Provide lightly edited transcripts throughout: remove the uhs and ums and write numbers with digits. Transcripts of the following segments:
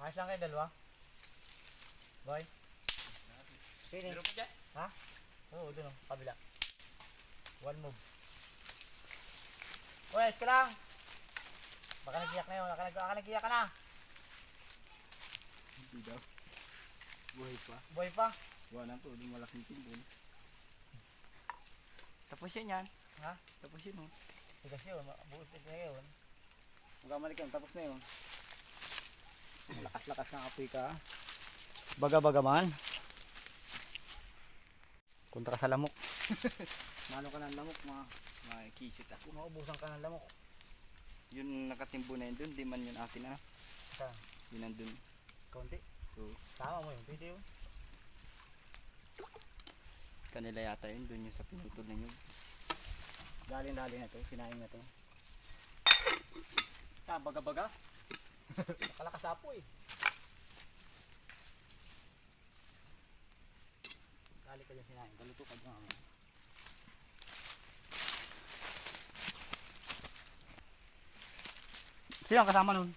Ayos lang kayo dalawa? Boy? Sini? Meron pa dyan? Ha? Oo, dun o, kabila. One move. Uy, ayos ka lang! Baka nag-iyak na yun, baka nag-iyak ka na! Hindi daw. Buhay pa. Boy pa? Wala to, yung malaking timbon. Tapos yan yan. Ha? Tapos yun oh. Tigas yun, buos na yun. Magkamalik yan, tapos na yun. Lakas-lakas ng apoy ka. Baga-baga man. Kontra sa lamok. Mano ka ng lamok, makikisit ako. Maubusan ka ng lamok. Yun nakatimbo na yun dun, di man yun atin ah. Saan? Yun nandun. Kaunti. So, Tama mo yun, pwede yun. kanila yata yun, dun yung sa pinutol na yun. Dali na to, sinaing na to. Baga-baga. Nakalakas apo eh. Dali ka dyan sinaing, kaluto ka dyan mamaya. Sino ang kasama nun?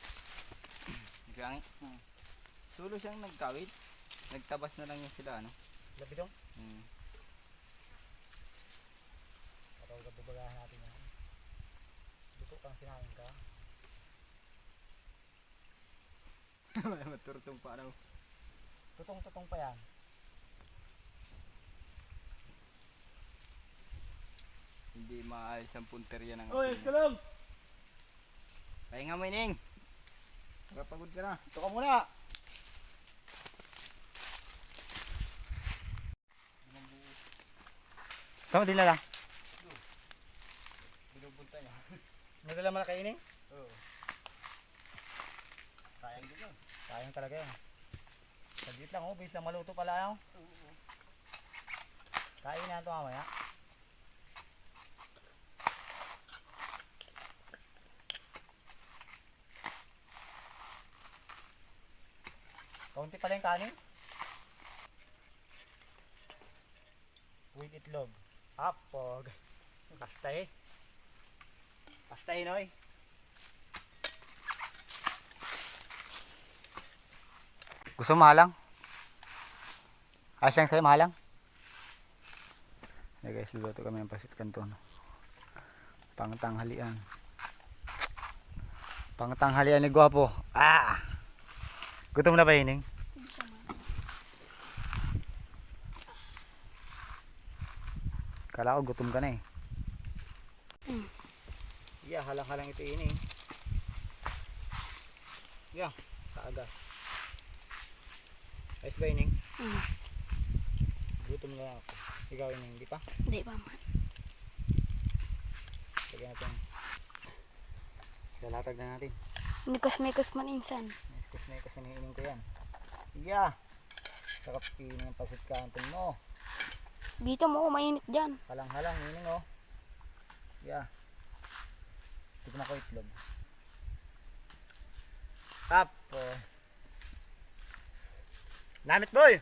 Nagkangit. Sulo siyang nagkawit. Nagtabas na lang yung sila ano. Labidong? Hmm. Patawag ka bubagahan natin yan. Luto kang sinaing ka. Maturtong pa raw. Tutong-tutong pa yan. Hindi maayos ang punterya ng Oy, ayos ka lang! Pahinga mo ining. Nakapagod ka na. Ito ka muna! Saan mo dinala? Binubunta niya. Nadala mo na kainin? Oo. Sayang din yun. Sayang talaga yan. Saglit lang oh, bilis lang maluto pala yan. Kain na ito mamaya. Kaunti pala yung kanin. With itlog. Apog. Pastay. Pastay noy. Gusto mo mahalang? Asyang sa'yo mahalang? Hey guys, luluto kami ng pasit kanton. Pangtanghalian. Pangtanghalian ni Gwapo. Ah! Gutom na ba Hining? Kala ko gutom ka na eh. Yeah, halang-halang ito Hining. Yeah, kaagas. Ayos ba Hining? Gutom na ako. Ikaw Hining, di pa? Hindi pa man. Lagyan natin. Lalatag na natin. Mikos-mikos man insan. Kasi nahihining ko yan. Yeah. Sarap piling ng pasit kanton mo. Dito mo, mainit dyan. Halang-halang hining oh. Yeah. Tignan ko itlog. Tapo. Namit boy!